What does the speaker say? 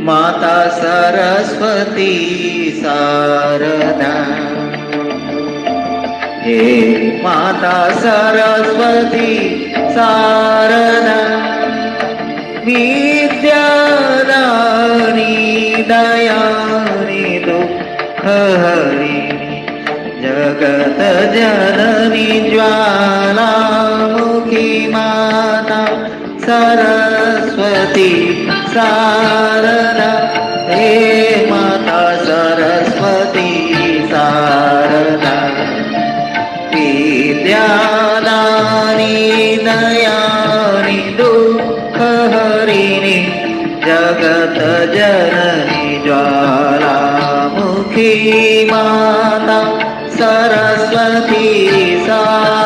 माता सरस्वती शारदा। हे माता सरस्वती शारदा, विद्यादानी दयानी दुःखहरिणी, जगत जननी ज्वालामुखी माता सरस्वती शारदा। हे माता सरस्वती शारदा, विद्यादानी दयानी दुःखहरिणी, जगत जननी ज्वालामुखी माता सरस्वती शारदा।